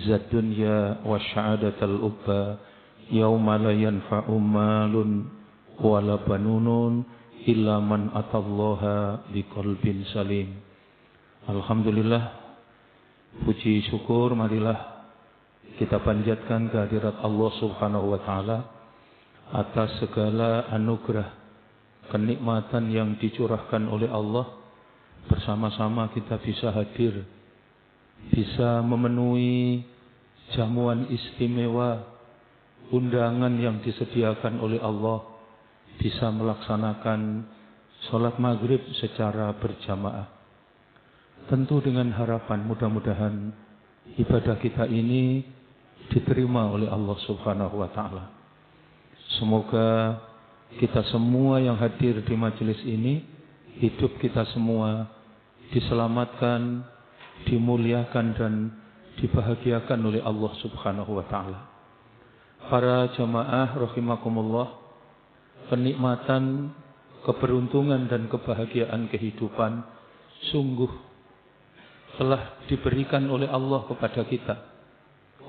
izzad dunya wa sya'adatal ubba yauma la yanfa'u malun wala banunun illa man atallaha biqalbin salim. Alhamdulillah, puji syukur marilah kita panjatkan kehadirat Allah Subhanahu wa taala atas segala anugerah kenikmatan yang dicurahkan oleh Allah. Bersama-sama kita bisa hadir, bisa memenuhi jamuan istimewa, undangan yang disediakan oleh Allah, bisa melaksanakan sholat maghrib secara berjamaah. Tentu dengan harapan mudah-mudahan ibadah kita ini diterima oleh Allah Subhanahu wa taala. Semoga kita semua yang hadir di majelis ini, hidup kita semua diselamatkan, dimuliakan dan dibahagiakan oleh Allah Subhanahu wa taala. Para jamaah rahimakumullah, kenikmatan, keberuntungan dan kebahagiaan kehidupan sungguh telah diberikan oleh Allah kepada kita.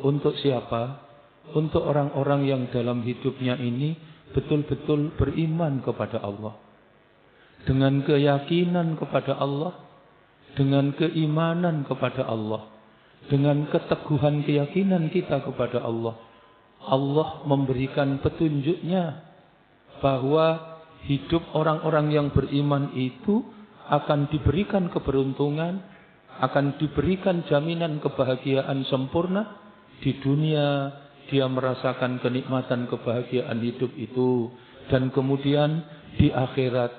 Untuk siapa? Untuk orang-orang yang dalam hidupnya ini betul-betul beriman kepada Allah. Dengan keyakinan kepada Allah, dengan keimanan kepada Allah, dengan keteguhan keyakinan kita kepada Allah, Allah memberikan petunjuknya bahwa hidup orang-orang yang beriman itu akan diberikan keberuntungan, akan diberikan jaminan kebahagiaan sempurna. Di dunia dia merasakan kenikmatan kebahagiaan hidup itu, dan kemudian di akhirat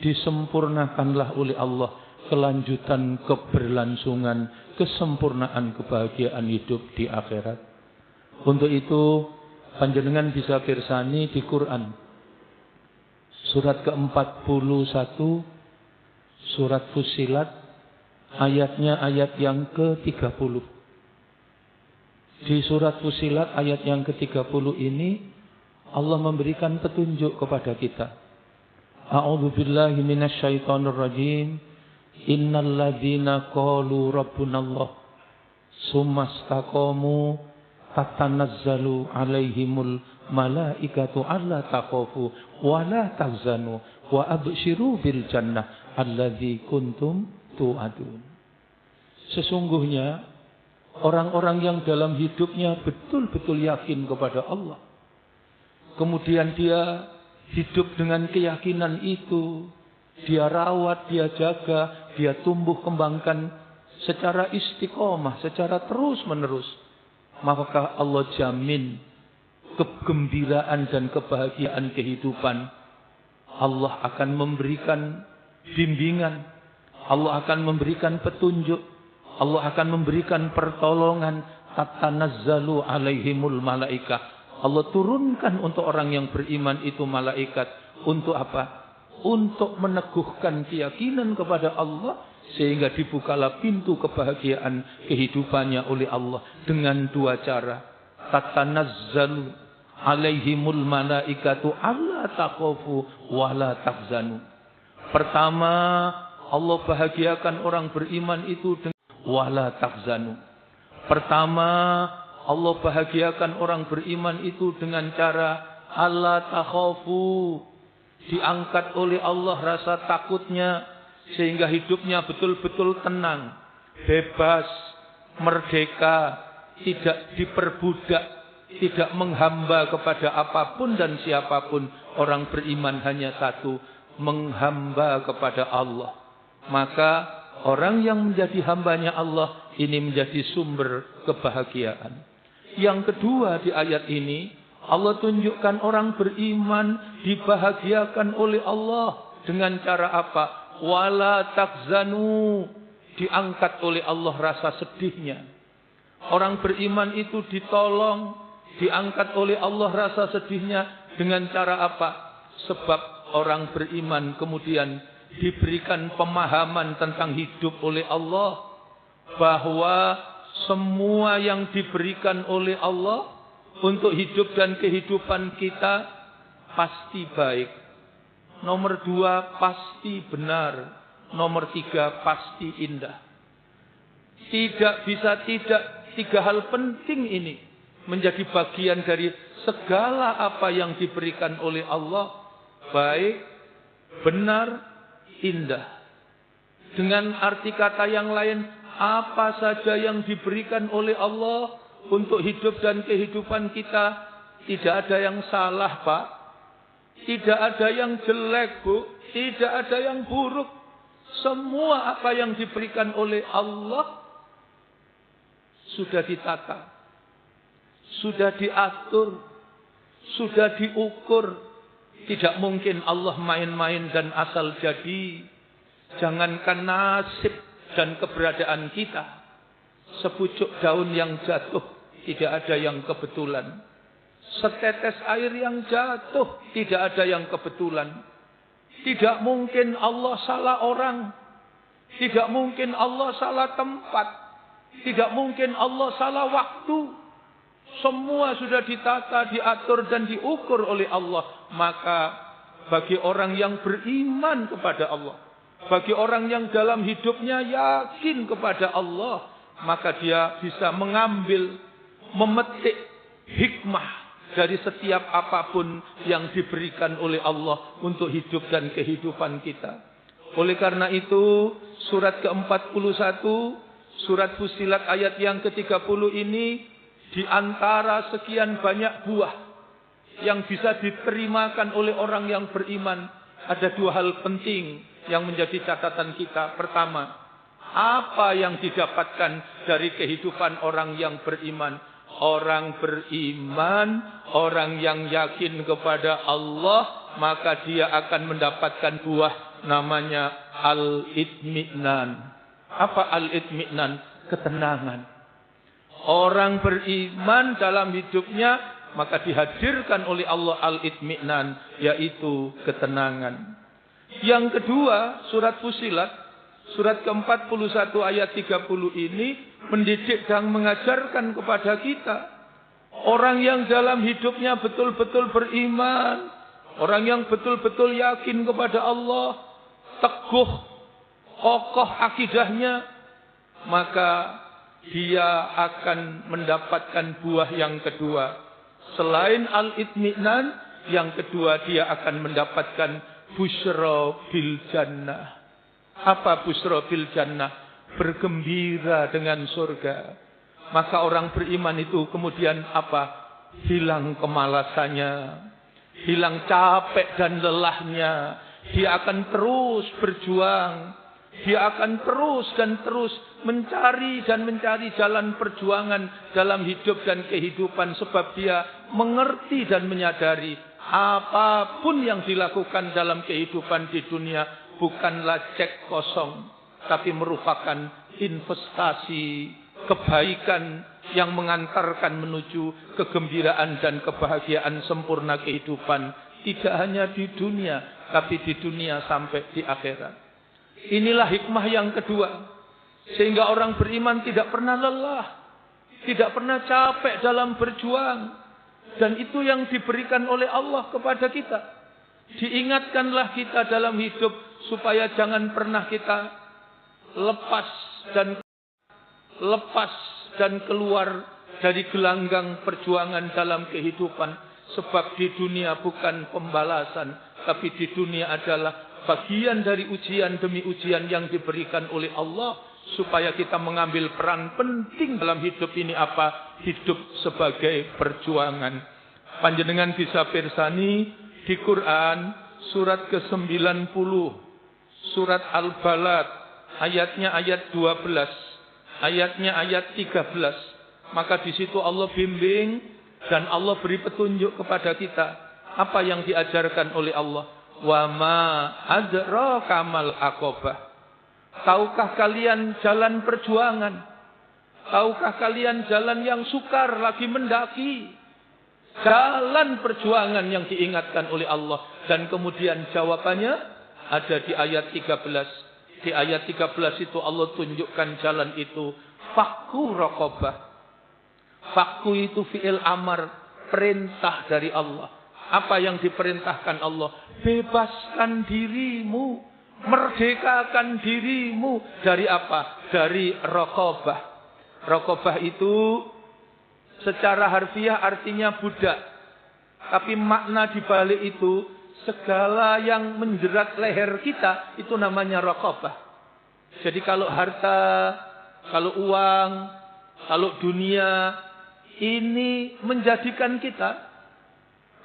disempurnakanlah oleh Allah kelanjutan keberlangsungan kesempurnaan kebahagiaan hidup di akhirat. Untuk itu panjenengan bisa pirsani di Quran surat ke-41, surat Fussilat, ayatnya ayat yang ke-30. Di surat Fussilat ayat yang ke-30 ini Allah memberikan petunjuk kepada kita. A'udzu billahi minasyaitonir rajim. Innal ladzina qalu rabbunallah tsumastaqamu tatanazzalu alaihimul malaikatu alla taqafu wa la tahzanu wa abshiru bil jannah alladzi kuntum tu'adun. Sesungguhnya orang-orang yang dalam hidupnya betul-betul yakin kepada Allah, kemudian dia hidup dengan keyakinan itu, dia rawat, dia jaga, dia tumbuh kembangkan secara istiqomah, secara terus-menerus, maka Allah jamin kegembiraan dan kebahagiaan kehidupan. Allah akan memberikan bimbingan, Allah akan memberikan petunjuk, Allah akan memberikan pertolongan. Tatanazzalu alaihimul malaika. Allah turunkan untuk orang yang beriman itu malaikat. Untuk apa? Untuk meneguhkan keyakinan kepada Allah, sehingga dibukalah pintu kebahagiaan kehidupannya oleh Allah dengan dua cara. Tatanazzalu alaihimul malaikatu alla takhafu wa la tahzanu. Pertama, Allah bahagiakan orang beriman itu dengan wala tahzanu. Pertama, Allah bahagiakan orang beriman itu dengan cara alla takhafu. Diangkat oleh Allah rasa takutnya, sehingga hidupnya betul-betul tenang, bebas, merdeka, tidak diperbudak, tidak menghamba kepada apapun dan siapapun. Orang beriman hanya satu, menghamba kepada Allah. Maka orang yang menjadi hambanya Allah ini menjadi sumber kebahagiaan. Yang kedua, di ayat ini Allah tunjukkan orang beriman dibahagiakan oleh Allah dengan cara apa? Wala takzanu. Diangkat oleh Allah rasa sedihnya. Orang beriman itu ditolong, diangkat oleh Allah rasa sedihnya dengan cara apa? Sebab orang beriman kemudian diberikan pemahaman tentang hidup oleh Allah, bahwa semua yang diberikan oleh Allah untuk hidup dan kehidupan kita pasti baik. Nomor 2 pasti benar. Nomor 3 pasti indah. Tidak bisa tidak Tiga hal penting ini menjadi bagian dari segala apa yang diberikan oleh Allah. Baik, benar, indah. Dengan arti kata yang lain, apa saja yang diberikan oleh Allah untuk hidup dan kehidupan kita, tidak ada yang salah, Pak. Tidak ada yang jelek, Bu. Tidak ada yang buruk. Semua apa yang diberikan oleh Allah sudah ditata, sudah diatur, sudah diukur. Tidak mungkin Allah main-main dan asal jadi. Jangankan nasib dan keberadaan kita, sepucuk daun yang jatuh tidak ada yang kebetulan. Setetes air yang jatuh tidak ada yang kebetulan. Tidak mungkin Allah salah orang. Tidak mungkin Allah salah tempat. Tidak mungkin Allah salah waktu. Semua sudah ditata, diatur dan diukur oleh Allah. Maka bagi orang yang beriman kepada Allah, bagi orang yang dalam hidupnya yakin kepada Allah, maka dia bisa mengambil, memetik hikmah dari setiap apapun yang diberikan oleh Allah untuk hidup dan kehidupan kita. Oleh karena itu, surat ke-41, surat Fussilat ayat yang ke-30 ini, di antara sekian banyak buah yang bisa diterimakan oleh orang yang beriman, ada dua hal penting yang menjadi catatan kita. Pertama, apa yang didapatkan dari kehidupan orang yang beriman? Orang beriman, orang yang yakin kepada Allah, maka dia akan mendapatkan buah namanya al-itmi'nan. Apa al-itmi'nan? Ketenangan. Orang beriman dalam hidupnya, maka dihadirkan oleh Allah al-itmi'nan, yaitu ketenangan. Yang kedua, surat Fussilat, surat ke-41 ayat 30 ini mendidik dan mengajarkan kepada kita. Orang yang dalam hidupnya betul-betul beriman, orang yang betul-betul yakin kepada Allah, teguh, kokoh akidahnya, maka dia akan mendapatkan buah yang kedua. Selain al-itmi'nan, yang kedua dia akan mendapatkan busyra bil jannah. Apa busyra bil jannah? Bergembira dengan surga. Maka orang beriman itu kemudian apa? Hilang kemalasannya, hilang capek dan lelahnya. Dia akan terus berjuang. Dia akan terus dan terus mencari jalan perjuangan dalam hidup dan kehidupan. Sebab dia mengerti dan menyadari apapun yang dilakukan dalam kehidupan di dunia bukanlah cek kosong, tapi merupakan investasi kebaikan yang mengantarkan menuju kegembiraan dan kebahagiaan sempurna kehidupan. Tidak hanya di dunia, tapi di dunia sampai di akhirat. Inilah hikmah yang kedua. Sehingga orang beriman tidak pernah lelah, tidak pernah capek dalam berjuang. Dan itu yang diberikan oleh Allah kepada kita. Diingatkanlah kita dalam hidup supaya jangan pernah kita lepas dan keluar dari gelanggang perjuangan dalam kehidupan. Sebab di dunia bukan pembalasan, tapi di dunia adalah bagian dari ujian demi ujian yang diberikan oleh Allah, supaya kita mengambil peran penting dalam hidup ini apa? Hidup sebagai perjuangan. Panjenengan bisa pirsani di Quran surat ke-90, surat Al-Balad, ayatnya ayat 12, ayatnya ayat 13. Maka di situ Allah bimbing dan Allah beri petunjuk kepada kita apa yang diajarkan oleh Allah. Wa ma adraka mal aqabah. Tahukah kalian jalan perjuangan? Tahukah kalian jalan yang sukar lagi mendaki? Jalan perjuangan yang diingatkan oleh Allah. Dan kemudian jawabannya ada di ayat 13. Di ayat 13 itu Allah tunjukkan jalan itu. Fakku raqabah. Fakku itu fi'il amar, perintah dari Allah. Apa yang diperintahkan Allah? Bebaskan dirimu, merdekakan dirimu dari apa? Dari raqabah. Raqabah itu secara harfiah artinya budak. Tapi makna di balik itu, segala yang menjerat leher kita, itu namanya raqabah. Jadi kalau harta, kalau uang, kalau dunia, ini menjadikan kita,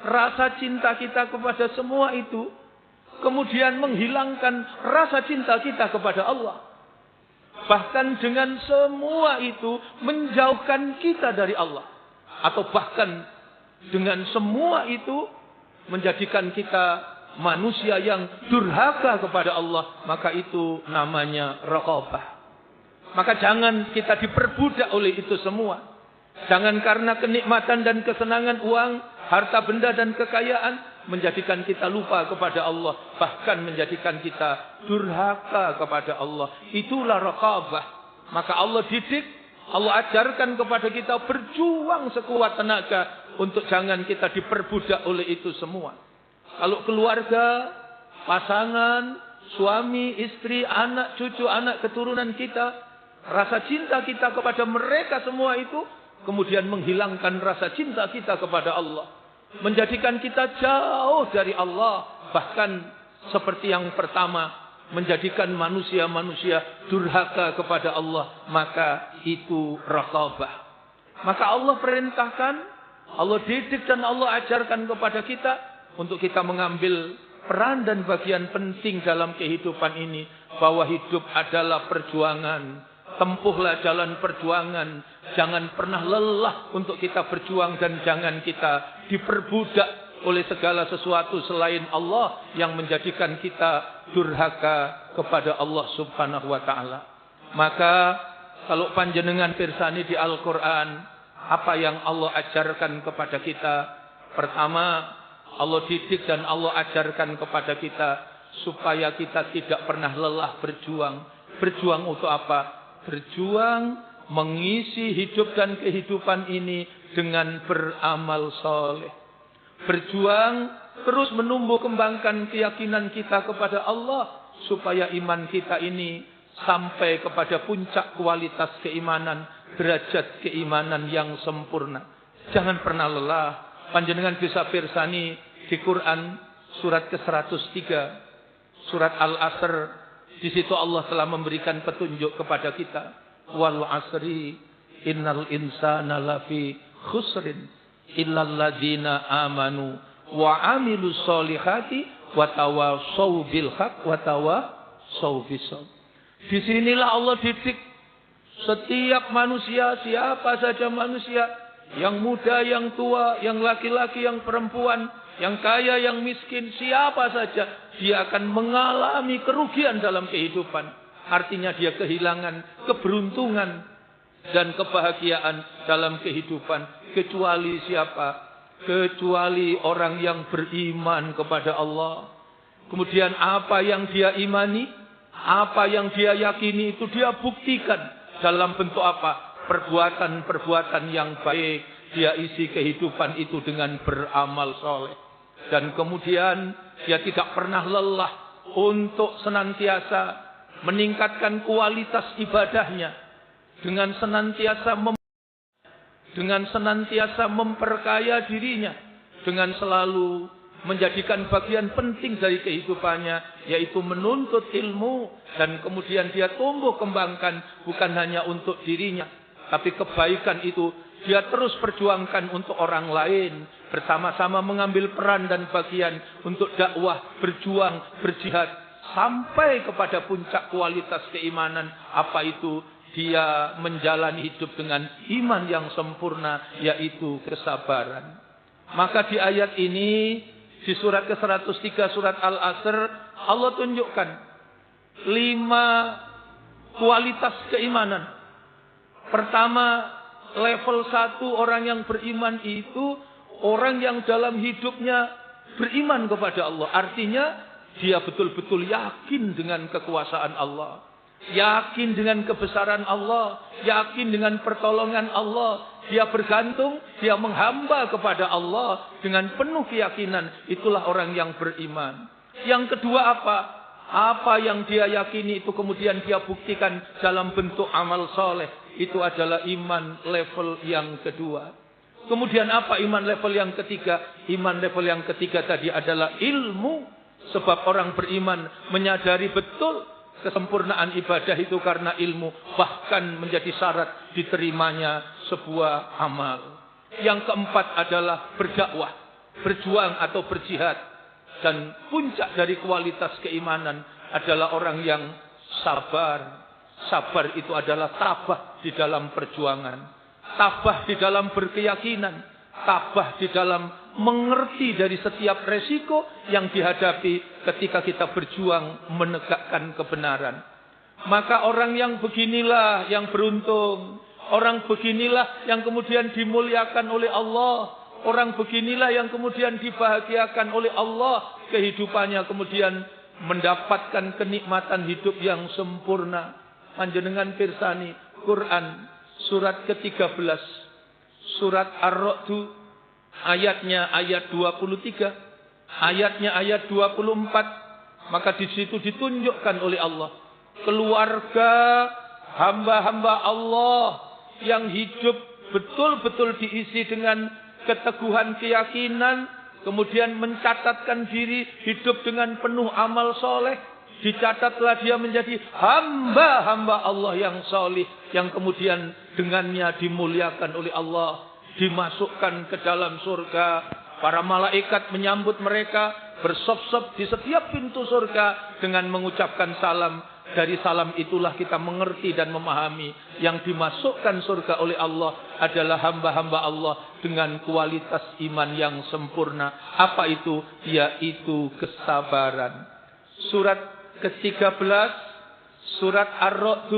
rasa cinta kita kepada semua itu, kemudian menghilangkan rasa cinta kita kepada Allah. Bahkan dengan semua itu menjauhkan kita dari Allah. Atau bahkan dengan semua itu menjadikan kita manusia yang durhaka kepada Allah. Maka itu namanya raqabah. Maka jangan kita diperbudak oleh itu semua. Jangan karena kenikmatan dan kesenangan uang, harta benda dan kekayaan menjadikan kita lupa kepada Allah, bahkan menjadikan kita durhaka kepada Allah. Itulah raqabah. Maka Allah didik, Allah ajarkan kepada kita berjuang sekuat tenaga untuk jangan kita diperbudak oleh itu semua. Kalau keluarga, pasangan, suami, istri, anak, cucu, anak keturunan kita, rasa cinta kita kepada mereka semua itu kemudian menghilangkan rasa cinta kita kepada Allah. Menjadikan kita jauh dari Allah. Bahkan seperti yang pertama, menjadikan manusia-manusia durhaka kepada Allah. Maka itu raqabah. Maka Allah perintahkan, Allah didik dan Allah ajarkan kepada kita untuk kita mengambil peran dan bagian penting dalam kehidupan ini. Bahwa hidup adalah perjuangan. Tempuhlah jalan perjuangan. Jangan pernah lelah untuk kita berjuang dan jangan kita diperbudak oleh segala sesuatu selain Allah yang menjadikan kita durhaka kepada Allah Subhanahu wa taala. Maka kalau panjenengan pirsani di Al-Qur'an, apa yang Allah ajarkan kepada kita? Pertama, Allah didik dan Allah ajarkan kepada kita supaya kita tidak pernah lelah berjuang. Berjuang untuk apa? Berjuang mengisi hidup dan kehidupan ini dengan beramal soleh. Berjuang terus menumbuh kembangkan keyakinan kita kepada Allah supaya iman kita ini sampai kepada puncak kualitas keimanan, derajat keimanan yang sempurna. Jangan pernah lelah. Panjenengan bisa pirsani di Quran surat ke-103, surat Al-Asr. Di situ Allah telah memberikan petunjuk kepada kita. Wal asri innal insana lafi khusrin illal ladzina amanu wa amilus solihati wa tawassaw bil haq wa tawassaw bis sabr. Disinilah Allah didik setiap manusia, siapa saja manusia, yang muda, yang tua, yang laki-laki, yang perempuan, yang kaya, yang miskin, siapa saja, dia akan mengalami kerugian dalam kehidupan. Artinya dia kehilangan keberuntungan dan kebahagiaan dalam kehidupan. Kecuali siapa? Kecuali orang yang beriman kepada Allah. Kemudian apa yang dia imani, apa yang dia yakini itu dia buktikan dalam bentuk apa? Perbuatan-perbuatan yang baik. Dia isi kehidupan itu dengan beramal soleh. Dan kemudian dia tidak pernah lelah untuk senantiasa meningkatkan kualitas ibadahnya dengan senantiasa memperkaya dirinya, dengan selalu menjadikan bagian penting dari kehidupannya, yaitu menuntut ilmu, dan kemudian dia tumbuh kembangkan bukan hanya untuk dirinya, tapi kebaikan itu dia terus perjuangkan untuk orang lain, bersama-sama mengambil peran dan bagian untuk dakwah, berjuang, berjihad, sampai kepada puncak kualitas keimanan. Apa itu? Dia menjalani hidup dengan iman yang sempurna, yaitu kesabaran. Maka di ayat ini, di surat ke-103 surat Al-Asr, Allah tunjukkan 5 kualitas keimanan. Pertama, level 1 orang yang beriman itu orang yang dalam hidupnya beriman kepada Allah. Artinya dia betul-betul yakin dengan kekuasaan Allah, yakin dengan kebesaran Allah, yakin dengan pertolongan Allah. Dia bergantung, dia menghamba kepada Allah dengan penuh keyakinan. Itulah orang yang beriman. Yang kedua apa? Apa yang dia yakini itu kemudian dia buktikan dalam bentuk amal soleh. Itu adalah iman level yang kedua. Kemudian apa iman level yang ketiga? Iman level yang ketiga tadi adalah ilmu. Sebab orang beriman menyadari betul kesempurnaan ibadah itu karena ilmu. Bahkan menjadi syarat diterimanya sebuah amal. Yang keempat adalah berdakwah, berjuang atau berjihad. Dan puncak dari kualitas keimanan adalah orang yang sabar. Sabar itu adalah tabah di dalam perjuangan. Tabah di dalam berkeyakinan. Tabah di dalam mengerti dari setiap resiko yang dihadapi ketika kita berjuang menegakkan kebenaran. Maka orang yang beginilah yang beruntung. Orang beginilah yang kemudian dimuliakan oleh Allah. Orang beginilah yang kemudian dibahagiakan oleh Allah. Kehidupannya kemudian mendapatkan kenikmatan hidup yang sempurna. Panjenengan pirsani Quran surat ke-13. Surat Ar-Ra'd ayatnya ayat 23. Ayatnya ayat 24. Maka di situ ditunjukkan oleh Allah. Keluarga hamba-hamba Allah yang hidup betul-betul diisi dengan keteguhan keyakinan, kemudian mencatatkan diri hidup dengan penuh amal soleh, dicatatlah dia menjadi hamba-hamba Allah yang soleh, yang kemudian dengannya dimuliakan oleh Allah, dimasukkan ke dalam surga. Para malaikat menyambut mereka, bersop-sop di setiap pintu surga dengan mengucapkan salam. Dari salam itulah kita mengerti dan memahami yang dimasukkan surga oleh Allah adalah hamba-hamba Allah dengan kualitas iman yang sempurna. Apa itu? Yaitu kesabaran. Surat ke-13, surat Ar-Ra'd,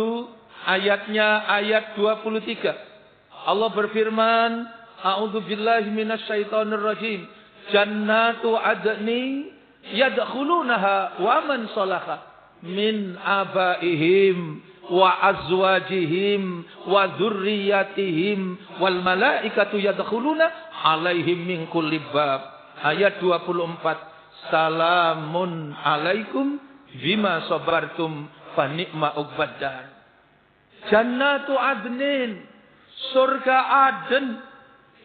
ayatnya ayat 23. Allah berfirman, A'udzubillahi minasyaitonirrajim. Jannatu adni yadkhulunaha wa man salaha min abaihim wa azwajihim wa dzurriyyatihim wal malaikatu yadkhuluna alaihim min kulli bab. Ayat 24. Salamun alaikum bima sabartum fa ni'ma uqbaddar. Jannatu adnin, surga Aden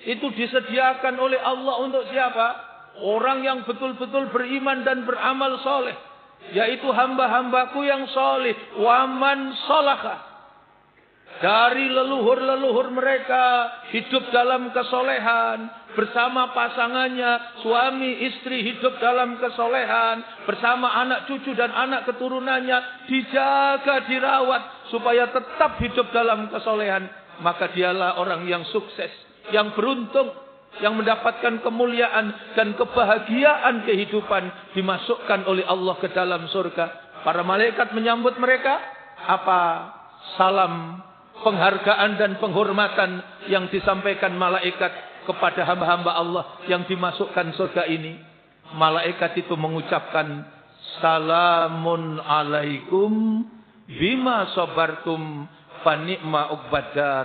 itu disediakan oleh Allah untuk siapa? Orang yang betul-betul beriman dan beramal soleh. Yaitu hamba-hambaku yang soleh. Waman solaka. Dari leluhur-leluhur mereka hidup dalam kesolehan. Bersama pasangannya, suami istri hidup dalam kesolehan. Bersama anak cucu dan anak keturunannya. Dijaga, dirawat. Supaya tetap hidup dalam kesolehan. Maka dialah orang yang sukses. Yang beruntung. Yang mendapatkan kemuliaan dan kebahagiaan kehidupan dimasukkan oleh Allah ke dalam surga. Para malaikat menyambut mereka. Apa? Salam, penghargaan dan penghormatan yang disampaikan malaikat kepada hamba-hamba Allah yang dimasukkan surga ini. Malaikat itu mengucapkan, Salamun alaikum bima sabartum fa ni'ma uqbaddar.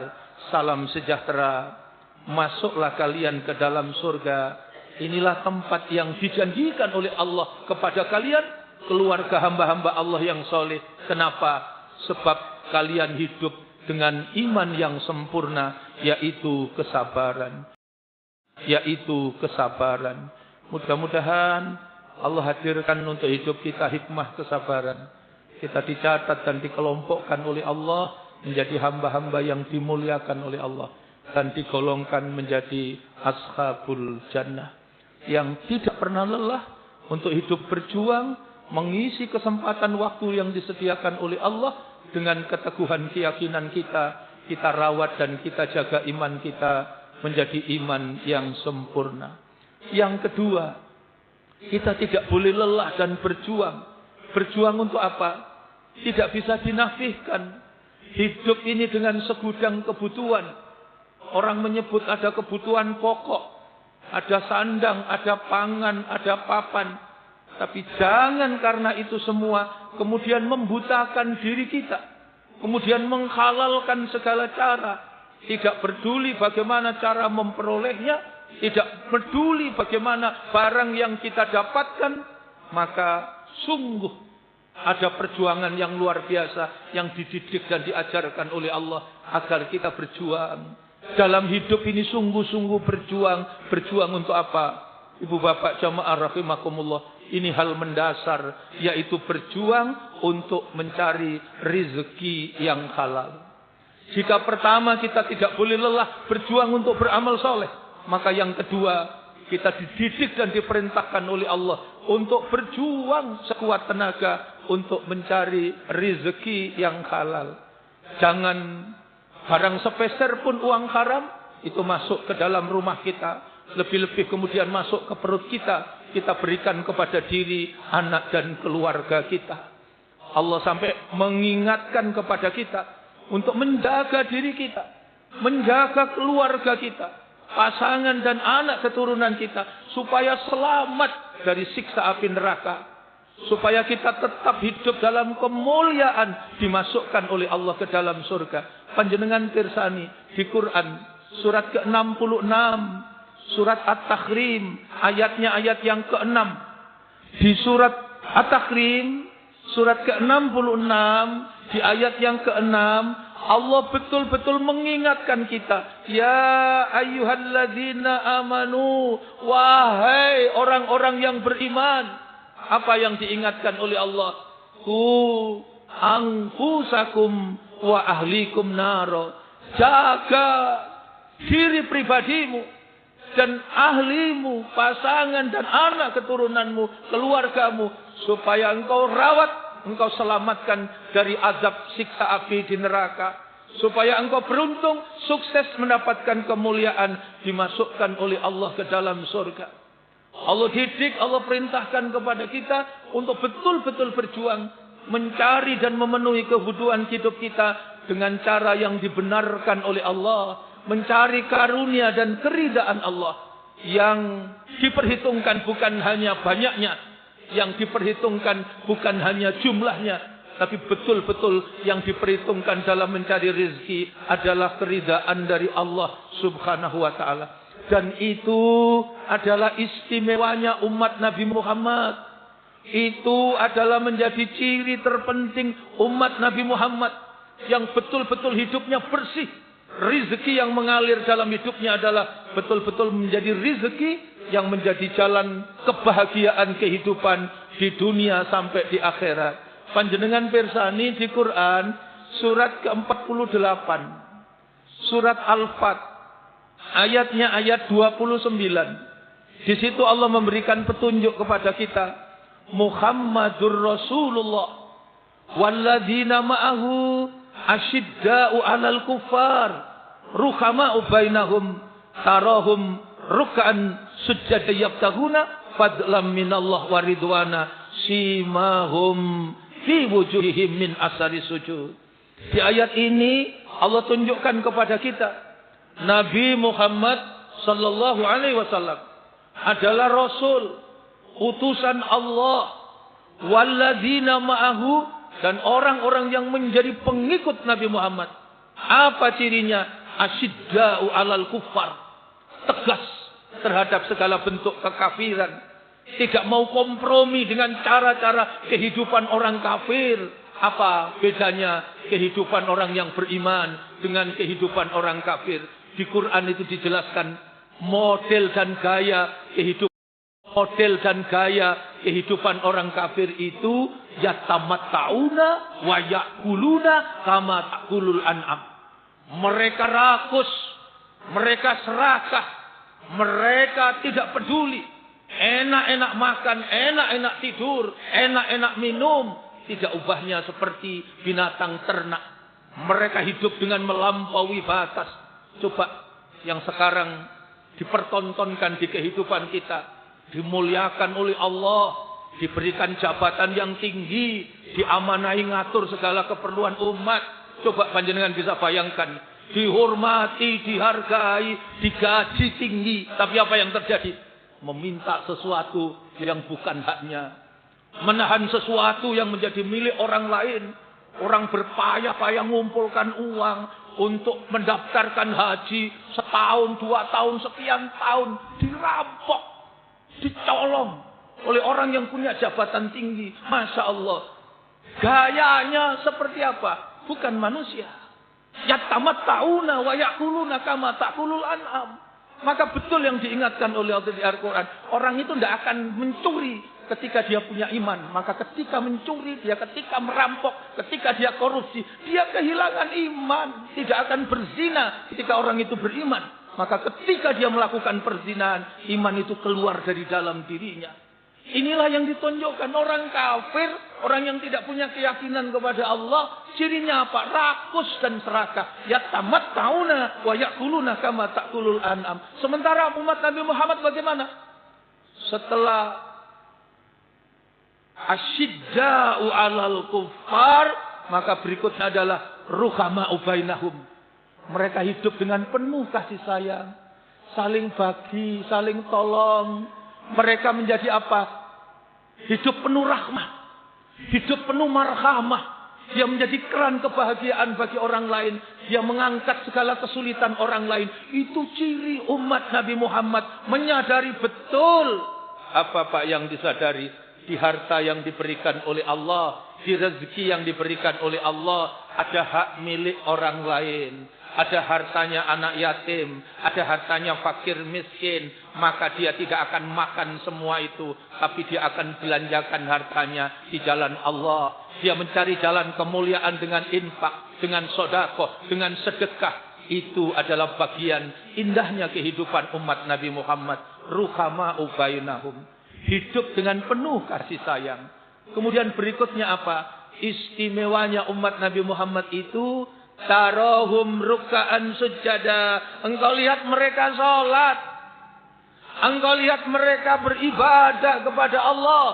Salam sejahtera. Masuklah kalian ke dalam surga. Inilah tempat yang dijanjikan oleh Allah kepada kalian, keluarga hamba-hamba Allah yang soleh. Kenapa? Sebab kalian hidup dengan iman yang sempurna, yaitu kesabaran. Yaitu kesabaran. Mudah-mudahan Allah hadirkan untuk hidup kita hikmah kesabaran. Kita dicatat dan dikelompokkan oleh Allah menjadi hamba-hamba yang dimuliakan oleh Allah. Dan digolongkan menjadi ashabul jannah. Yang tidak pernah lelah untuk hidup berjuang. Mengisi kesempatan waktu yang disediakan oleh Allah. Dengan keteguhan keyakinan kita. Kita rawat dan kita jaga iman kita. Menjadi iman yang sempurna. Yang kedua. Kita tidak boleh lelah dan berjuang. Berjuang untuk apa? Tidak bisa dinafihkan. Hidup ini dengan segudang kebutuhan. Orang menyebut ada kebutuhan pokok. Ada sandang, ada pangan, ada papan. Tapi jangan karena itu semua kemudian membutakan diri kita. Kemudian menghalalkan segala cara. Tidak peduli bagaimana cara memperolehnya. Tidak peduli bagaimana barang yang kita dapatkan. Maka sungguh Ada perjuangan yang luar biasa yang dididik dan diajarkan oleh Allah agar kita berjuang. Dalam hidup ini sungguh-sungguh berjuang. Berjuang untuk apa? Ibu bapak jamaah rahimakumullah. Ini hal mendasar, yaitu berjuang untuk mencari rezeki yang halal. Jika pertama kita tidak boleh lelah berjuang untuk beramal soleh, maka yang kedua kita dididik dan diperintahkan oleh Allah untuk berjuang sekuat tenaga untuk mencari rezeki yang halal. Jangan barang sepeser pun uang haram itu masuk ke dalam rumah kita, lebih-lebih kemudian masuk ke perut kita, kita berikan kepada diri, anak dan keluarga kita. Allah sampai mengingatkan kepada kita untuk menjaga diri kita, menjaga keluarga kita, pasangan dan anak keturunan kita, supaya selamat dari siksa api neraka, supaya kita tetap hidup dalam kemuliaan, dimasukkan oleh Allah ke dalam surga. Panjenengan pirsani di Quran surat ke-66, surat At-Tahrim, ayatnya ayat yang ke-6. Di surat At-Tahrim surat ke-66 di ayat yang ke-6, Allah betul-betul mengingatkan kita. Ya ayyuhalladzina amanu, wahai orang-orang yang beriman. Apa yang diingatkan oleh Allah? Ku anfusakum wa ahlikum naro. Jaga diri pribadimu dan ahlimu, pasangan dan anak keturunanmu, keluargamu, supaya engkau rawat, engkau selamatkan dari azab siksa api di neraka, supaya engkau beruntung, sukses mendapatkan kemuliaan, dimasukkan oleh Allah ke dalam surga. Allah didik, Allah perintahkan kepada kita untuk betul-betul berjuang mencari dan memenuhi kebutuhan hidup kita dengan cara yang dibenarkan oleh Allah, mencari karunia dan keridaan Allah yang diperhitungkan bukan hanya banyaknya, yang diperhitungkan bukan hanya jumlahnya, tapi betul-betul yang diperhitungkan dalam mencari rezeki adalah keridaan dari Allah Subhanahu wa taala. Dan itu adalah istimewanya umat Nabi Muhammad. Itu adalah menjadi ciri terpenting umat Nabi Muhammad yang betul-betul hidupnya bersih. Rizki yang mengalir dalam hidupnya adalah betul-betul menjadi rizki yang menjadi jalan kebahagiaan kehidupan di dunia sampai di akhirat. Panjenengan pirsani di Quran surat ke-48, surat Al-Fat, ayatnya ayat 29. Di situ Allah memberikan petunjuk kepada kita. Muhammadur Rasulullah walladzina ma'ahu asyidda'u 'alal kuffar ruhama'u bainahum tarahum ruk'an sujjada yabtaghuna fadlam minallah wa ridwana simahum fi wujuhihim min asari sujud. Di ayat ini Allah tunjukkan kepada kita Nabi Muhammad sallallahu alaihi wasallam adalah rasul, utusan Allah, walladzina ma'ahu, dan orang-orang yang menjadi pengikut Nabi Muhammad. Apa cirinya? Asyidda'u 'alal kuffar. Tegas terhadap segala bentuk kekafiran. Tidak mau kompromi dengan cara-cara kehidupan orang kafir. Apa bedanya kehidupan orang yang beriman dengan kehidupan orang kafir? Di Quran itu dijelaskan model dan gaya kehidupan. Model dan gaya kehidupan orang kafir itu yatamatta'una wa ya'kuluna kama ta'kulul an'am. Mereka rakus, mereka serakah, mereka tidak peduli. Enak-enak makan, enak-enak tidur, enak-enak minum, tidak ubahnya seperti binatang ternak. Mereka hidup dengan melampaui batas. Coba yang sekarang dipertontonkan di kehidupan kita. Dimuliakan oleh Allah, diberikan jabatan yang tinggi, diamanai ngatur segala keperluan umat. Coba panjenengan bisa bayangkan, dihormati, dihargai, digaji tinggi, tapi apa yang terjadi? Meminta sesuatu yang bukan haknya, menahan sesuatu yang menjadi milik orang lain. Orang berpayah-payah mengumpulkan uang untuk mendaftarkan haji setahun, 2 tahun, sekian tahun, dirampok, dicolong oleh orang yang punya jabatan tinggi. Masya Allah. Gayanya seperti apa? Bukan manusia. Yatamatta'una wa ya'kuluna kama ta'kulul an'am. Maka betul yang diingatkan oleh Allah di Al-Quran. Orang itu tidak akan mencuri ketika dia punya iman. Maka ketika mencuri, ketika merampok, ketika dia korupsi, dia kehilangan iman. Tidak akan berzina ketika orang itu beriman. Maka ketika dia melakukan perzinahan, iman itu keluar dari dalam dirinya. Inilah yang ditonjolkan orang kafir, orang yang tidak punya keyakinan kepada Allah. Cirinya apa? Rakus dan serakah. Yatamatta'una wa ya'kuluna kama ta'kulul an'am. Sementara umat Nabi Muhammad bagaimana? Setelah asyidda'u 'alal kuffar, maka berikutnya adalah ruhama'u bainahum. Mereka hidup dengan penuh kasih sayang, saling bagi, saling tolong. Mereka menjadi apa? Hidup penuh rahmah, hidup penuh marhamah. Dia menjadi keran kebahagiaan bagi orang lain. Dia mengangkat segala kesulitan orang lain. Itu ciri umat Nabi Muhammad. Menyadari betul apa Pak yang disadari. Di harta yang diberikan oleh Allah, di rezeki yang diberikan oleh Allah, ada hak milik orang lain. Ada hartanya anak yatim, ada hartanya fakir miskin, maka dia tidak akan makan semua itu, tapi dia akan belanjakan hartanya di jalan Allah. Dia mencari jalan kemuliaan dengan infak, dengan sedekah, dengan sedekah. Itu adalah bagian indahnya kehidupan umat Nabi Muhammad. Ruhama'u bainahum. Hidup dengan penuh kasih sayang. Kemudian berikutnya apa? Istimewanya umat Nabi Muhammad itu, tarahum ruk'an sujada. Engkau lihat mereka salat. Engkau lihat mereka beribadah kepada Allah.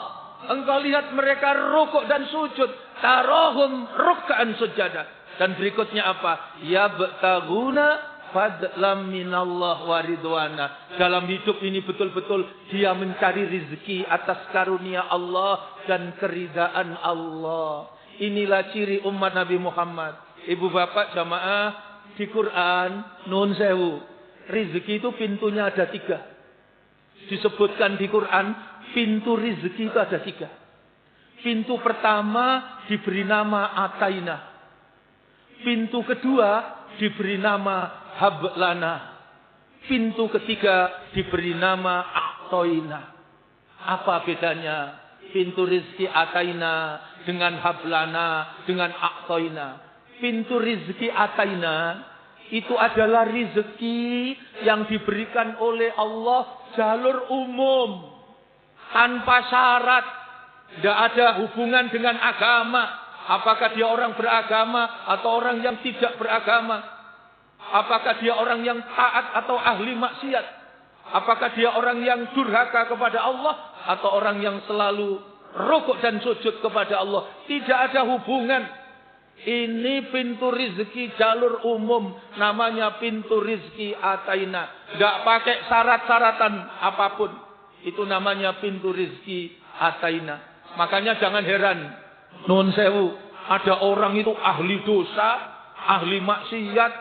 Engkau lihat mereka rukuk dan sujud. Tarahum ruk'an sujada. Dan berikutnya apa? Yabtaguna fadlam minallah wa ridwana. Dalam hidup ini betul-betul dia mencari rezeki atas karunia Allah dan keridaan Allah. Inilah ciri umat Nabi Muhammad. Ibu bapak jamaah, di Quran nun sewu, rezeki itu pintunya ada 3. Disebutkan di Quran pintu rezeki itu ada 3. Pintu pertama diberi nama Ataina. Pintu kedua diberi nama Hablana. Pintu ketiga diberi nama A'toina. Apa bedanya pintu rezeki Ataina dengan Hablana dengan A'toina? Pintu rezeki Ataina itu adalah rezeki yang diberikan oleh Allah jalur umum, tanpa syarat, tidak ada hubungan dengan agama. Apakah dia orang beragama atau orang yang tidak beragama? Apakah dia orang yang taat atau ahli maksiat? Apakah dia orang yang durhaka kepada Allah atau orang yang selalu rukuk dan sujud kepada Allah? Tidak ada hubungan. Ini pintu rezeki jalur umum, namanya pintu rezeki Ataina. Tidak pakai syarat-syaratan apapun. Itu namanya pintu rezeki Ataina. Makanya jangan heran, nun sewu, ada orang itu ahli dosa, ahli maksiat,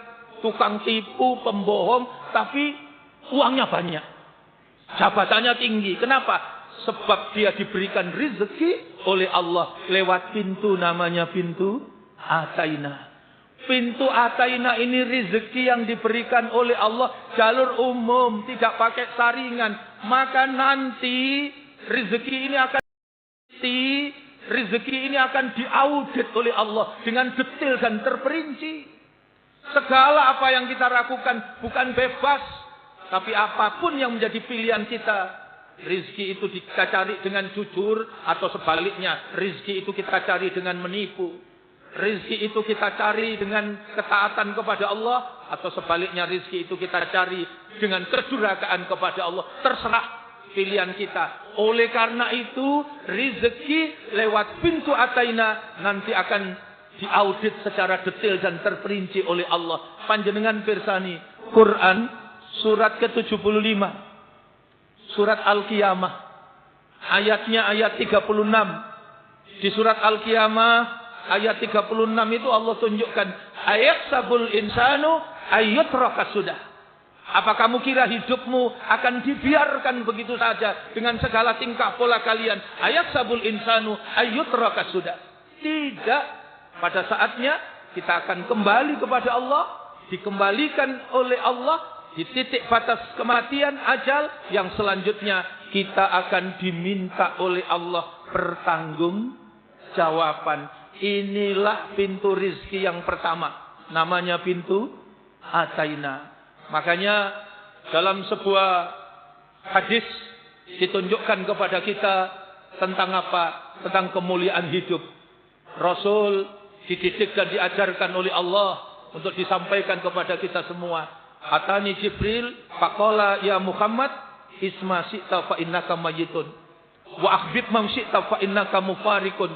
tukang tipu, pembohong, tapi uangnya banyak, jabatannya tinggi. Kenapa? Sebab dia diberikan rezeki oleh Allah lewat pintu namanya pintu Ataina. Pintu Ataina ini rezeki yang diberikan oleh Allah jalur umum, tidak pakai saringan. Maka nanti rezeki ini akan diaudit oleh Allah dengan detail dan terperinci. Segala apa yang kita lakukan bukan bebas, tapi apapun yang menjadi pilihan kita. Rizki itu kita cari dengan jujur atau sebaliknya, rizki itu kita cari dengan menipu. Rizki itu kita cari dengan ketaatan kepada Allah atau sebaliknya rizki itu kita cari dengan kedurhakaan kepada Allah. Terserah pilihan kita. Oleh karena itu rizki lewat pintu Ataina nanti akan diaudit secara detail dan terperinci oleh Allah. Panjenengan pirsani Quran surat ke-75, surat Al-Qiyamah, ayatnya ayat 36. Di surat Al-Qiyamah ayat 36 itu Allah tunjukkan, ayatsabul insanu ayyutraka sudah. Apa kamu kira hidupmu akan dibiarkan begitu saja dengan segala tingkah pola kalian? Ayatsabul insanu ayyutraka sudah. Tidak. Pada saatnya kita akan kembali kepada Allah, dikembalikan oleh Allah di titik batas kematian, ajal, yang selanjutnya kita akan diminta oleh Allah pertanggungjawaban. Inilah pintu rizki yang pertama, namanya pintu Ataina. Makanya dalam sebuah hadis ditunjukkan kepada kita tentang apa? Tentang kemuliaan hidup. Rasul dididik dan diajarkan oleh Allah untuk disampaikan kepada kita semua. Atani Jibril faqala ya Muhammad isma syi'ta fa innaka mayyitun wa akhbib man syi'ta fa innaka mufarikun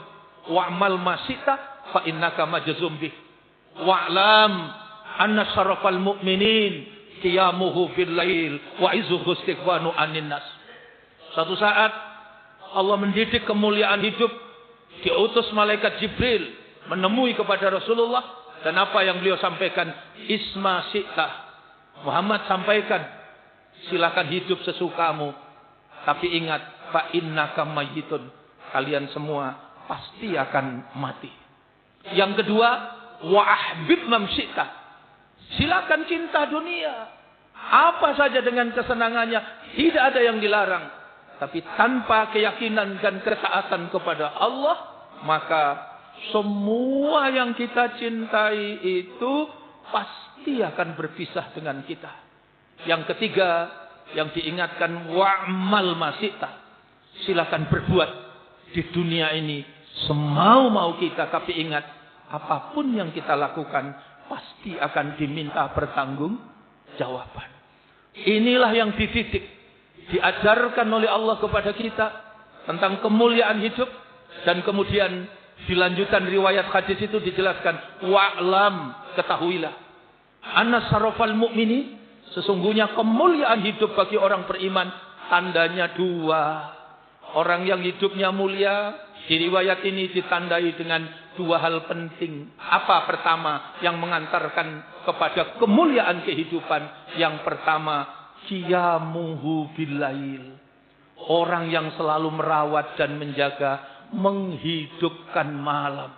wa amal ma syi'ta fa innaka majzum bih wa'lam anna syarafal mu'minin qiyamuhu bil lail wa izuhu istighfanu anin nas. Suatu saat Allah mendidik kemuliaan hidup, diutus malaikat Jibril menemui kepada Rasulullah, dan apa yang beliau sampaikan? Isma syi'ta, Muhammad sampaikan, silakan hidup sesukamu, tapi ingat, fa innaka mayyitun, kalian semua pasti akan mati. Yang kedua, wa ahbib man syi'ta, silakan cinta dunia, apa saja dengan kesenangannya, tidak ada yang dilarang, tapi tanpa keyakinan dan ketaatan kepada Allah, maka semua yang kita cintai itu pasti akan berpisah dengan kita. Yang ketiga yang diingatkan, wa'mal masyi'ta, silakan berbuat di dunia ini semau-mau kita, tapi ingat, apapun yang kita lakukan pasti akan diminta pertanggungjawaban. Inilah yang dididik, diajarkan oleh Allah kepada kita tentang kemuliaan hidup. Dan kemudian dilanjutkan riwayat hadis itu dijelaskan, wa'lam, ketahuilah, anna syarafal mu'mini, sesungguhnya kemuliaan hidup bagi orang beriman tandanya dua. Orang yang hidupnya mulia di riwayat ini ditandai dengan dua hal penting. Apa pertama yang mengantarkan kepada kemuliaan kehidupan? Yang pertama, qiyamuhu billail, orang yang selalu merawat dan menjaga, menghidupkan malam.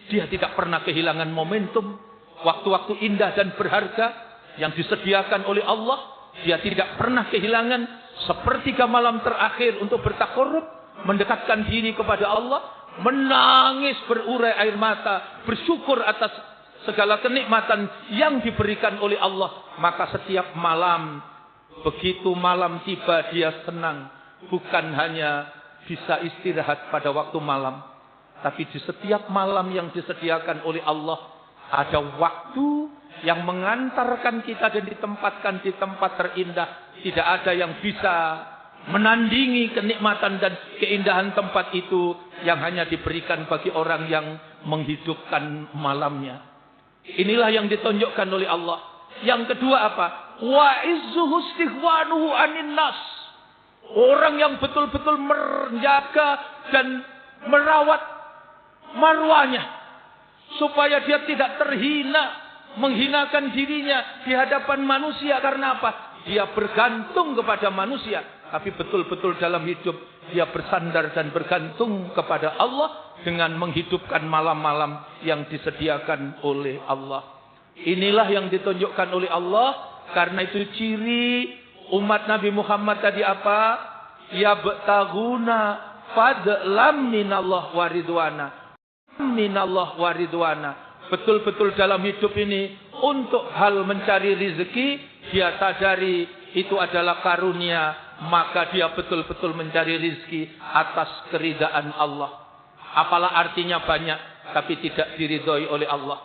Dia tidak pernah kehilangan momentum, waktu-waktu indah dan berharga yang disediakan oleh Allah. Dia tidak pernah kehilangan sepertiga malam terakhir untuk bertakarrub, mendekatkan diri kepada Allah, menangis berurai air mata, bersyukur atas segala kenikmatan yang diberikan oleh Allah. Maka setiap malam, begitu malam tiba, dia senang. Bukan hanya bisa istirahat pada waktu malam, tapi di setiap malam yang disediakan oleh Allah, ada waktu yang mengantarkan kita dan ditempatkan di tempat terindah. Tidak ada yang bisa menandingi kenikmatan dan keindahan tempat itu yang hanya diberikan bagi orang yang menghidupkan malamnya. Inilah yang ditunjukkan oleh Allah. Yang kedua apa? Wa izzuhu istighwanuhu anin nas. Orang yang betul-betul menjaga dan merawat marwahnya, supaya dia tidak terhina, menghinakan dirinya di hadapan manusia. Karena apa? Dia bergantung kepada manusia, tapi betul-betul dalam hidup dia bersandar dan bergantung kepada Allah dengan menghidupkan malam-malam yang disediakan oleh Allah. Inilah yang ditunjukkan oleh Allah. Karena itu ciri umat Nabi Muhammad tadi apa? Yabtaguna fadlam minallah waridwana, minallah waridwana. Betul-betul dalam hidup ini untuk hal mencari rezeki, dia sadari itu adalah karunia, maka dia betul-betul mencari rezeki atas keridaan Allah. Apalah artinya banyak tapi tidak diridhoi oleh Allah?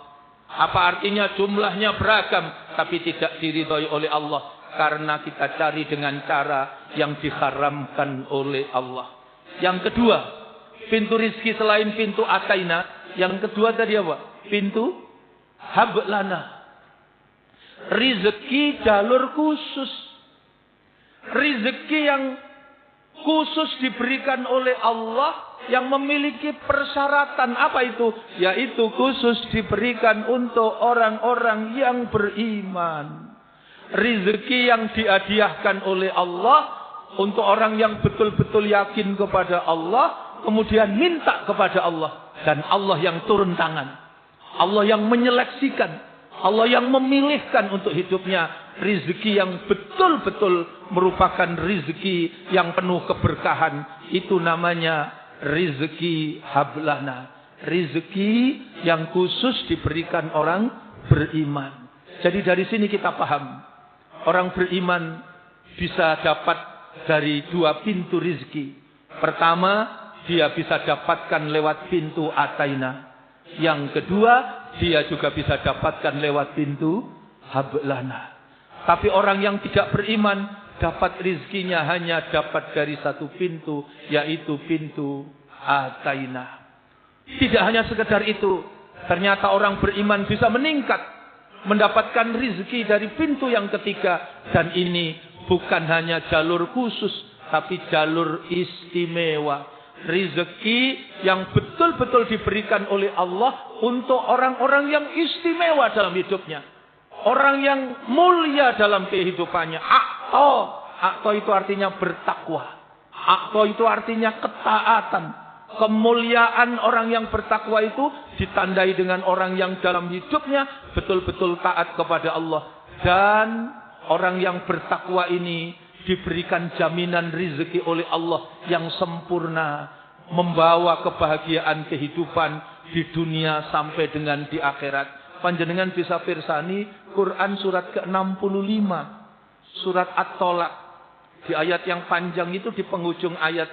Apa artinya jumlahnya beragam tapi tidak diridhoi oleh Allah? Karena kita cari dengan cara yang diharamkan oleh Allah. Yang kedua, pintu rizki selain pintu Ataina, yang kedua tadi apa? Pintu hablana. Rizki jalur khusus. Rizki yang khusus diberikan oleh Allah yang memiliki persyaratan. Apa itu? Yaitu khusus diberikan untuk orang-orang yang beriman. Rizki yang dihadiahkan oleh Allah untuk orang yang betul-betul yakin kepada Allah, kemudian minta kepada Allah. Dan Allah yang turun tangan. Allah yang menyeleksikan. Allah yang memilihkan untuk hidupnya rizki yang betul-betul merupakan rizki yang penuh keberkahan. Itu namanya rizki hablana. Rizki yang khusus diberikan orang beriman. Jadi dari sini kita paham. Orang beriman bisa dapat dari dua pintu rizki. Pertama, dia bisa dapatkan lewat pintu ataina. Yang kedua, dia juga bisa dapatkan lewat pintu hablana. Tapi orang yang tidak beriman, dapat rizkinya hanya dapat dari satu pintu, yaitu pintu ataina. Tidak hanya sekedar itu, ternyata orang beriman bisa meningkat, mendapatkan rizki dari pintu yang ketiga. Dan ini bukan hanya jalur khusus, tapi jalur istimewa. Rizki yang betul-betul diberikan oleh Allah untuk orang-orang yang istimewa dalam hidupnya. Orang yang mulia dalam kehidupannya. Aqta itu artinya bertakwa. Aqta itu artinya ketaatan. Kemuliaan orang yang bertakwa itu ditandai dengan orang yang dalam hidupnya betul-betul taat kepada Allah. Dan orang yang bertakwa ini diberikan jaminan rizki oleh Allah yang sempurna, membawa kebahagiaan kehidupan di dunia sampai dengan di akhirat. Panjenengan bisa pirsani Quran surat ke-65, surat At-Tolak. Di ayat yang panjang itu di penghujung ayat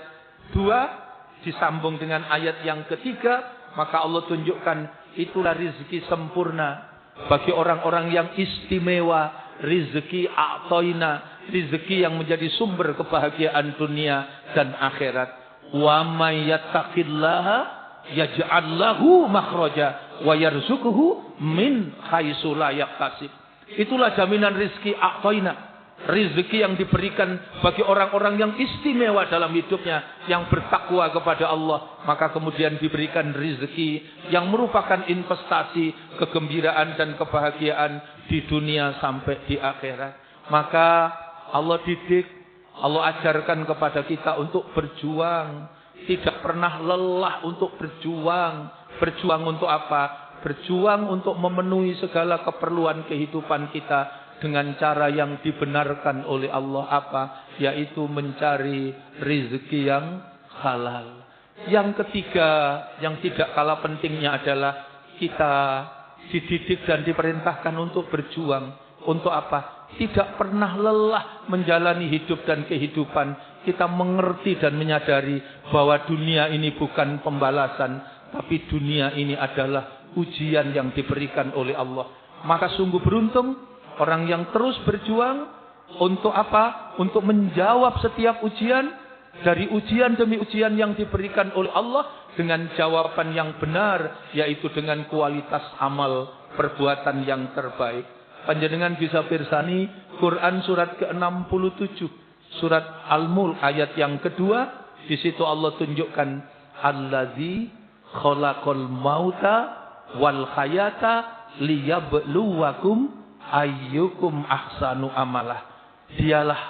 2 disambung dengan ayat yang ketiga, maka Allah tunjukkan itulah rizki sempurna bagi orang-orang yang istimewa, rizki a'toina, rizki yang menjadi sumber kebahagiaan dunia dan akhirat. Wa may yattaqillaha yaj'al lahu makhraja wa yarzuquhu min haitsu la yahtasib. Itulah jaminan rizki a'toina. Rizki yang diberikan bagi orang-orang yang istimewa dalam hidupnya, yang bertakwa kepada Allah, maka kemudian diberikan rizki yang merupakan investasi kegembiraan dan kebahagiaan di dunia sampai di akhirat. Maka Allah didik, Allah ajarkan kepada kita untuk berjuang, tidak pernah lelah untuk berjuang. Berjuang untuk apa? Berjuang untuk memenuhi segala keperluan kehidupan kita dengan cara yang dibenarkan oleh Allah, apa? Yaitu mencari rizki yang halal. Yang ketiga, yang tidak kalah pentingnya adalah kita dididik dan diperintahkan untuk berjuang. Untuk apa? Tidak pernah lelah menjalani hidup dan kehidupan. Kita mengerti dan menyadari bahwa dunia ini bukan pembalasan, tapi dunia ini adalah ujian yang diberikan oleh Allah. Maka sungguh beruntung orang yang terus berjuang untuk apa? Untuk menjawab setiap ujian, dari ujian demi ujian yang diberikan oleh Allah dengan jawaban yang benar, yaitu dengan kualitas amal perbuatan yang terbaik. Panjenengan bisa pirsani Quran surat ke-67, surat Al-Mulk ayat yang kedua. Di situ Allah tunjukkan allazi khalaqal mauta wal hayata liyabluwakum ayyukum ahsanu amalah. Dialah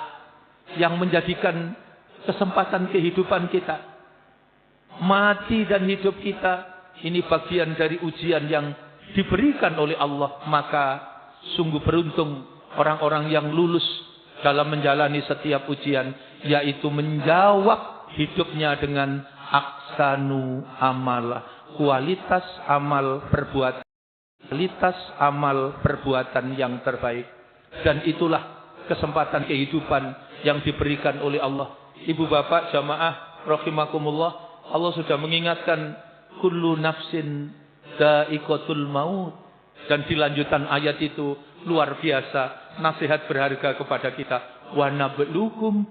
yang menjadikan kesempatan kehidupan kita, mati dan hidup kita, ini bagian dari ujian yang diberikan oleh Allah. Maka sungguh beruntung orang-orang yang lulus dalam menjalani setiap ujian, yaitu menjawab hidupnya dengan ahsanu amalah, kualitas amal perbuatan. Kualitas amal perbuatan yang terbaik. Dan itulah kesempatan kehidupan yang diberikan oleh Allah. Ibu bapak jamaah rahimakumullah, Allah sudah mengingatkan kullu nafsin dha'iqatul maut. Dan di lanjutan ayat itu luar biasa, nasihat berharga kepada kita. Wa nabluukum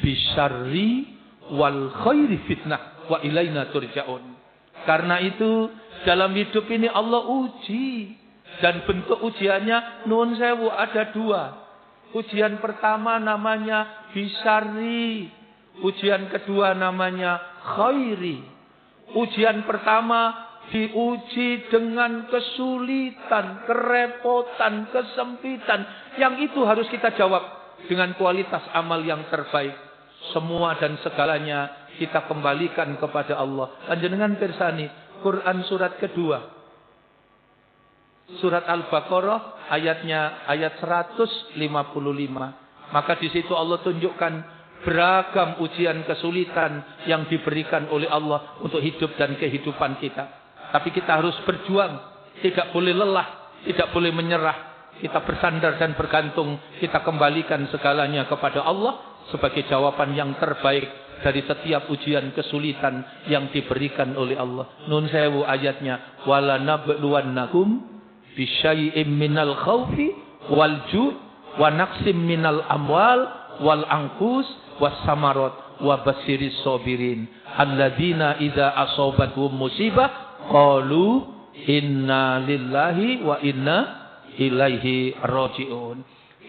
bisyarri wal khairi fitnah wa ilaina turja'un. Karena itu dalam hidup ini Allah uji. Dan bentuk ujiannya nuwun sewu ada dua. Ujian pertama namanya bisyarri. Ujian kedua namanya khairi. Ujian pertama diuji dengan kesulitan, kerepotan, kesempitan. Yang itu harus kita jawab dengan kualitas amal yang terbaik. Semua dan segalanya kita kembalikan kepada Allah. Panjenengan pirsani, Quran surat kedua. Surat Al-Baqarah ayat 155. Maka di situ Allah tunjukkan beragam ujian kesulitan yang diberikan oleh Allah untuk hidup dan kehidupan kita. Tapi kita harus berjuang, tidak boleh lelah, tidak boleh menyerah. Kita bersandar dan bergantung, kita kembalikan segalanya kepada Allah sebagai jawaban yang terbaik dari setiap ujian kesulitan yang diberikan oleh Allah. Nun sewu ayatnya, wala nabluwannakum bisyai'im minal khaufi wal ju' wa naqsim minal amwal wal anqus was samarat wa basyiris sabirin alladzina idza asabatuhum musibah qalu inna lillahi wa inna ilaihi raji'un.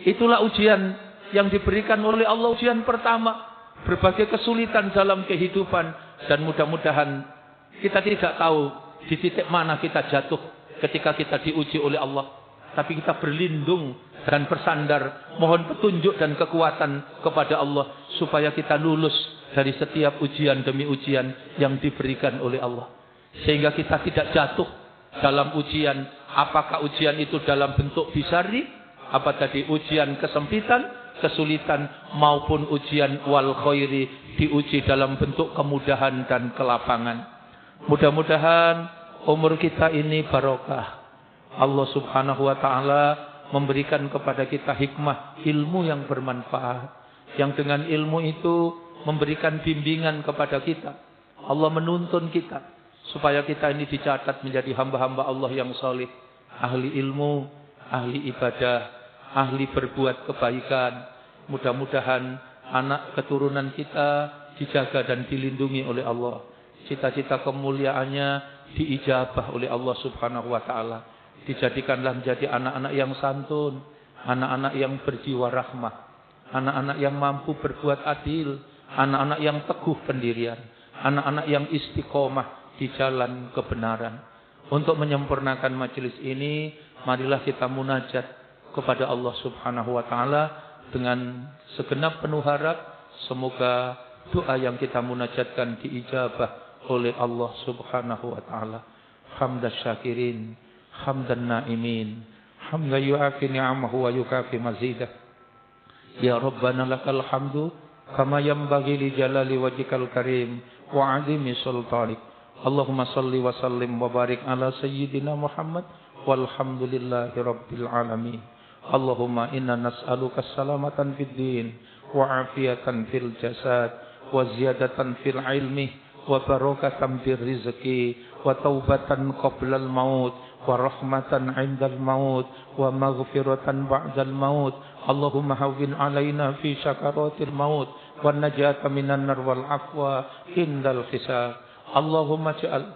Itulah ujian yang diberikan oleh Allah, ujian pertama. Berbagai kesulitan dalam kehidupan. Dan mudah-mudahan kita tidak tahu di titik mana kita jatuh ketika kita diuji oleh Allah. Tapi kita berlindung dan bersandar. Mohon petunjuk dan kekuatan kepada Allah. Supaya kita lulus dari setiap ujian demi ujian yang diberikan oleh Allah. Sehingga kita tidak jatuh dalam ujian. Apakah ujian itu dalam bentuk bisari, apa tadi ujian kesempitan, kesulitan, maupun ujian wal khairi, diuji dalam bentuk kemudahan dan kelapangan. Mudah-mudahan umur kita ini barokah. Allah subhanahu wa ta'ala memberikan kepada kita hikmah, ilmu yang bermanfaat. Yang dengan ilmu itu memberikan bimbingan kepada kita. Allah menuntun kita supaya kita ini dicatat menjadi hamba-hamba Allah yang saleh, ahli ilmu, ahli ibadah, ahli berbuat kebaikan. Mudah-mudahan anak keturunan kita dijaga dan dilindungi oleh Allah. Cita-cita kemuliaannya diijabah oleh Allah subhanahu wa ta'ala. Dijadikanlah menjadi anak-anak yang santun, anak-anak yang berjiwa rahmah, anak-anak yang mampu berbuat adil, anak-anak yang teguh pendirian, anak-anak yang istiqomah di jalan kebenaran. Untuk menyempurnakan majelis ini, marilah kita munajat kepada Allah subhanahu wa ta'ala dengan segenap penuh harap. Semoga doa yang kita munajatkan diijabah oleh Allah subhanahu wa ta'ala. Hamdas syakirin, hamdan na'imin, hamdan yu'afi ni'amahu wa yukafi mazidah. Ya Rabbana lakal hamdu kama yanbaghi li jalali wajhikal karim wa 'azimi sultanik. Allahumma salli wa sallim wa barik ala sayyidina Muhammad walhamdulillahi rabbil alamin. Allahumma inna nas'aluka salamatan fid din wa afiyatan fil jasad wa ziyadatan fil ilmi wa barakatan fil rizqi wa taubatan qabla al maut wa rahmatan 'indal maut wa maghfiratan ba'dal maut. Allahumma hawwin 'alaina fi sakaratil maut wan najata minan nar wal afwa indal hisab. Allahumma ja'al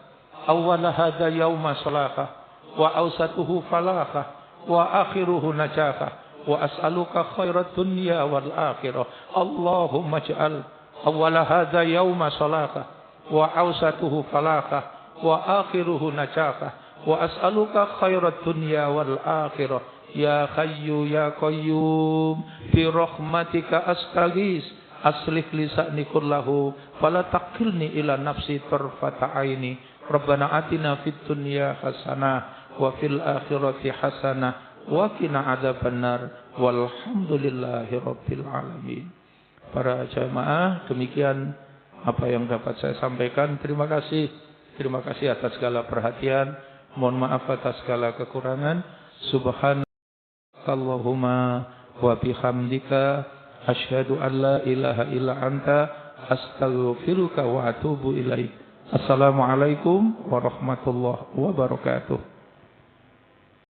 awwala hadha yawma salahah wa awsatuhu falahah wa akhiruhu najahah wa as'aluka khairat dunya wal akhirah. Allahumma ja'al awwala hadha yawma salahah wa awsatuhu falahah wa akhiruhu najahah wa as'aluka khairat dunya wal akhirah. Ya Hayyu ya Qayyum bi rahmatika astaghis aslih lisani kullahu fala taqilni ila nafsi tarfata aini. Rabbana atina fid dunya hasanah wa fil akhirati hasanah wa qina adzabannar walhamdulillahi rabbil alamin. Para jamaah, demikian apa yang dapat saya sampaikan. Terima kasih atas segala perhatian. Mohon maaf atas segala kekurangan. Subhanakallahumma wa bihamdika asyhadu an la ilaha illa anta astaghfiruka wa atubu ilaik. Assalamualaikum warahmatullahi wabarakatuh.